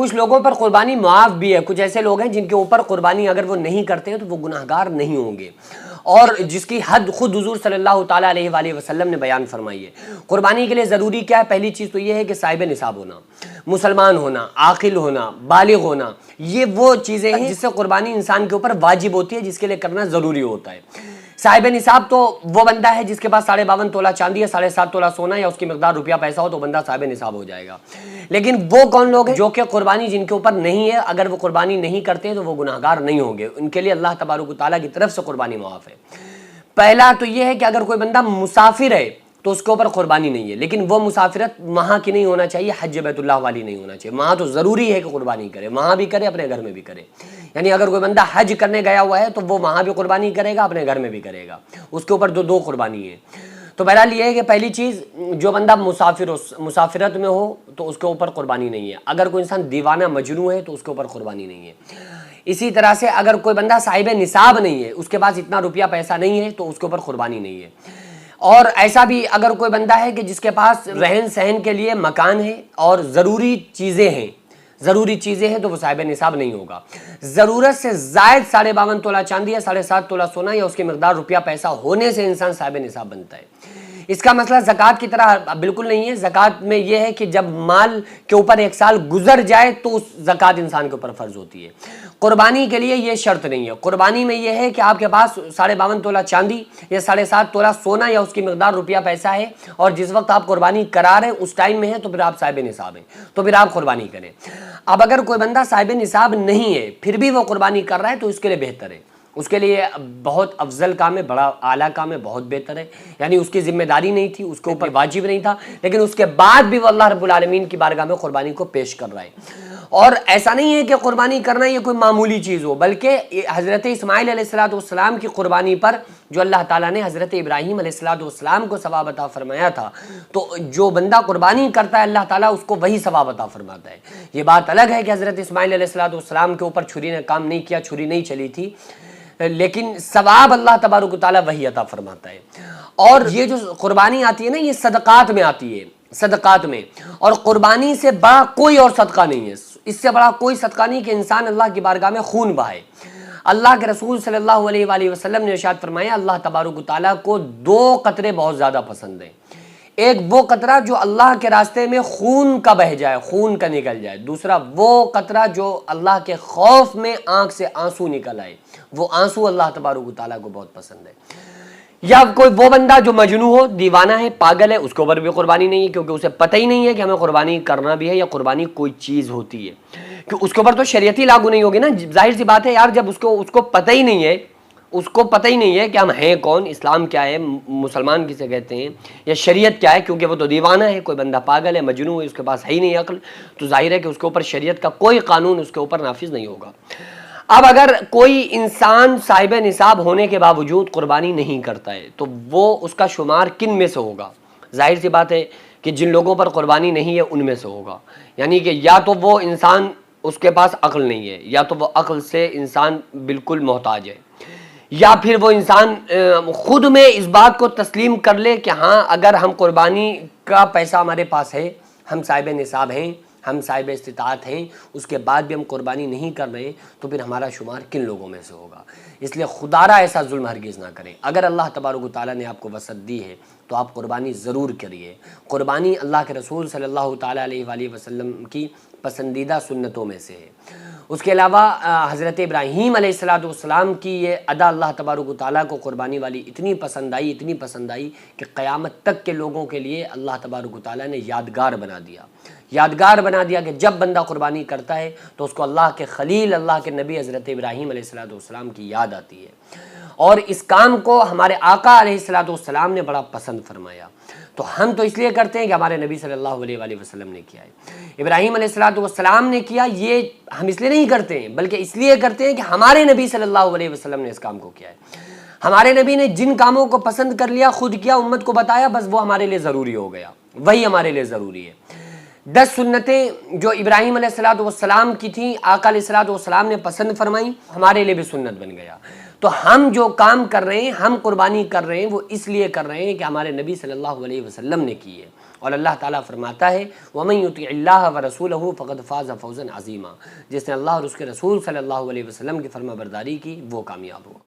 कुछ लोगों पर कुर्बानी मुआफ भी है, कुछ ऐसे लोग हैं जिनके ऊपर कुर्बानी अगर वो नहीं करते हैं तो वो गुनाहगार नहीं होंगे, और जिसकी हद खुद हुजूर सल्लल्लाहु ताला अलैहि वसल्लम ने बयान फरमाई है। कुर्बानी के लिए ज़रूरी क्या है? पहली चीज़ तो ये है कि साहिब निसाब होना, मुसलमान होना, आकिल होना, बालिग होना। ये वो चीज़ें हैं जिससे कुर्बानी इंसान के ऊपर वाजिब होती है, जिसके लिए करना ज़रूरी होता है। साहिब निसाब तो वो बंदा है जिसके पास 52.5 तोला चांदी है, 7.5 तोला सोना या उसकी मिकदार रुपया पैसा हो तो बंदा साहिब निसाब हो जाएगा। लेकिन वो कौन लोग हैं जो कि कुर्बानी जिनके ऊपर नहीं है, अगर वो कुर्बानी नहीं करते तो वो गुनाहगार नहीं होंगे, उनके लिए अल्लाह तबारक व तआला की तरफ से कुर्बानी मुआफ है। पहला तो ये है कि अगर कोई बंदा मुसाफिर है तो उसके ऊपर कुर्बानी नहीं है, लेकिन वो मुसाफिरत वहाँ की नहीं होना चाहिए, हज बैतुल्लाह वाली नहीं होना चाहिए। वहाँ तो ज़रूरी है कि कुर्बानी करे, वहाँ भी करे, अपने घर में भी करे। यानी अगर कोई बंदा हज करने गया हुआ है तो वो वहाँ भी कुर्बानी करेगा, अपने घर में भी करेगा, उसके ऊपर दो कुर्बानी है। तो बहरहाल ये है कि पहली चीज़, जो बंदा मुसाफिरत में हो तो उसके ऊपर कुर्बानी नहीं है। अगर कोई इंसान दीवाना मजनू है तो उसके ऊपर कुर्बानी नहीं है। इसी तरह से अगर कोई बंदा साहिब निसाब नहीं है, उसके पास इतना रुपया पैसा नहीं है तो उसके ऊपर कुर्बानी नहीं है। और ऐसा भी अगर कोई बंदा है कि जिसके पास रहन सहन के लिए मकान है और ज़रूरी चीज़ें हैं तो वो साहिब निसाब नहीं होगा। ज़रूरत से ज़ायद 52.5 तोला चांदी या 7.5 तोला सोना या उसकी मिकदार रुपया पैसा होने से इंसान साहिब निसाब बनता है। इसका मसला ज़कात की तरह बिल्कुल नहीं है। ज़कात में यह है कि जब माल के ऊपर 1 साल गुजर जाए तो उस ज़कात इंसान के ऊपर फ़र्ज होती है। कुर्बानी के लिए यह शर्त नहीं है। कुर्बानी में यह है कि आपके पास 52.5 तोला चांदी या 7.5 तोला सोना या उसकी मिकदार रुपया पैसा है और जिस वक्त आप कुर्बानी करा रहे हैं उस टाइम में है तो फिर आप साहिब निसाब हैं, तो फिर आप कुर्बानी करें। अब अगर कोई बंदा साहिब निसाब नहीं है फिर भी वो कुर्बानी कर रहा है तो उसके लिए बेहतर है, उसके लिए बहुत अफजल काम है, बड़ा आला काम है, बहुत बेहतर है। यानी उसकी जिम्मेदारी नहीं थी, उसके ऊपर वाजिब नहीं था, लेकिन उसके बाद भी वो अल्लाह रब्बुल आलमीन की बारगाह में कुर्बानी को पेश कर रहा है। और ऐसा नहीं है कि कुर्बानी करना ये कोई मामूली चीज़ हो, बल्कि हज़रत इस्माइल अलैहिस्सलाम की कुर्बानी पर जो अल्लाह ताला ने हज़रत इब्राहीम अलैहिस्सलाम को सवाब अता फरमाया था, तो जो बंदा कुर्बानी करता है अल्लाह ताला उसको वही सवाब अता फरमाता है। ये बात अलग है कि हज़रत इस्माइल अलैहिस्सलाम के ऊपर छुरी ने काम नहीं किया, छुरी नहीं चली थी, लेकिन सवाब अल्लाह तबारक व तआला वही अता फरमाता है। और ये जो कुर्बानी आती है ना, ये सदक़ात में आती है, सदक़ात में। और कुर्बानी से बड़ा कोई और सदका नहीं है, इससे बड़ा कोई सदका नहीं कि इंसान अल्लाह की बारगाह में खून बहाए। अल्लाह के रसूल सल्लल्लाहु अलैहि वसल्लम ने इरशाद फरमाया, अल्लाह तबारक व तआला को 2 कतरे बहुत ज़्यादा पसंद हैं। एक वो कतरा जो अल्लाह के रास्ते में खून का बह जाए, खून का निकल जाए। दूसरा वो कतरा जो अल्लाह के खौफ में आंख से आंसू निकल आए, वो आंसू अल्लाह तबारक व तआला को बहुत पसंद है। या कोई वो बंदा जो मजनू हो, दीवाना है, पागल है, उसके ऊपर भी कुर्बानी नहीं है, क्योंकि उसे पता ही नहीं है कि हमें कुर्बानी करना भी है या कुर्बानी कोई चीज़ होती है, कि उसके ऊपर तो शरीयत ही लागू नहीं होगी ना। जाहिर सी बात है यार, जब उसको पता ही नहीं है, उसको पता ही नहीं है कि हम हैं कौन, इस्लाम क्या है, मुसलमान किसे कहते हैं, या शरीयत क्या है, क्योंकि वो तो दीवाना है, कोई बंदा पागल है, मजनू है, उसके पास है ही नहीं अक्ल, तो जाहिर है कि उसके ऊपर शरीयत का कोई कानून उसके ऊपर नाफिज नहीं होगा। अब अगर कोई इंसान साहिब निसाब होने के बावजूद कुर्बानी नहीं करता है तो वो उसका शुमार किन में से होगा? जाहिर सी बात है कि जिन लोगों पर कुर्बानी नहीं है उनमें से होगा। यानी कि या तो वो इंसान, उसके पास अक्ल नहीं है, या तो वो अक्ल से इंसान बिल्कुल मोहताज है, या फिर वो इंसान खुद में इस बात को तस्लीम कर ले कि हाँ, अगर हम कुर्बानी का पैसा हमारे पास है, हम साहिब निसाब हैं, हम साहिब इस्तिताअत हैं, उसके बाद भी हम कुर्बानी नहीं कर रहे, तो फिर हमारा शुमार किन लोगों में से होगा? इसलिए खुदारा ऐसा जुल्म हरगिज़ ना करें। अगर अल्लाह तबारक व तआला ने आपको वसअत दी है तो आप कुर्बानी ज़रूर करिए। कुर्बानी अल्लाह के रसूल सल्लल्लाहु ताला अलैहि वसल्लम की पसंदीदा सुन्नतों में से है। उसके अलावा हज़रत इब्राहीम अलैहिस्सलाम की ये अदा अल्लाह तबारक व तआला को कुर्बानी वाली इतनी पसंद आई कि क़यामत तक के लोगों के लिए अल्लाह तबारक व तआला ने यादगार बना दिया कि जब बंदा कुर्बानी करता है तो उसको अल्लाह के खलील, अल्लाह के नबी हज़रत इब्राहीम अलैहिस्सलाम की याद आती है। और इस काम को हमारे आका अलैहिस्सलाम ने बड़ा पसंद फरमाया। तो हम तो इसलिए करते हैं कि हमारे नबी सल्लल्लाहु अलैहि वसल्लम ने किया है, इब्राहीम अलैहिस्सलाम ने किया। ये हम इसलिए नहीं करते हैं, बल्कि इसलिए करते हैं कि हमारे नबी सल्लल्लाहु अलैहि वसल्लम ने इस काम को किया है। हमारे नबी ने जिन कामों को पसंद कर लिया, खुद किया, उम्मत को बताया, बस वो हमारे लिए ज़रूरी हो गया, वही हमारे लिए ज़रूरी है। 10 सुन्नतें जो इब्राहीम अलैहिस्सलाम की थी, आका अलैहिस्सलाम ने पसंद फरमाई, हमारे लिए भी सुन्नत बन गया। तो हम जो काम कर रहे हैं, हम कुर्बानी कर रहे हैं, वो इसलिए कर रहे हैं कि हमारे नबी सल्लल्लाहु अलैहि वसल्लम ने की है। और अल्लाह ताला फरमाता है वमन युतिइल्लाह व रसूलहु फ़क़द फ़ाज़ फ़ौज़न अज़ीमा, जिसने अल्लाह और उसके रसूल सल्लल्लाहु अलैहि वसल्लम की फरमाबरदारी की वो कामयाब हुआ।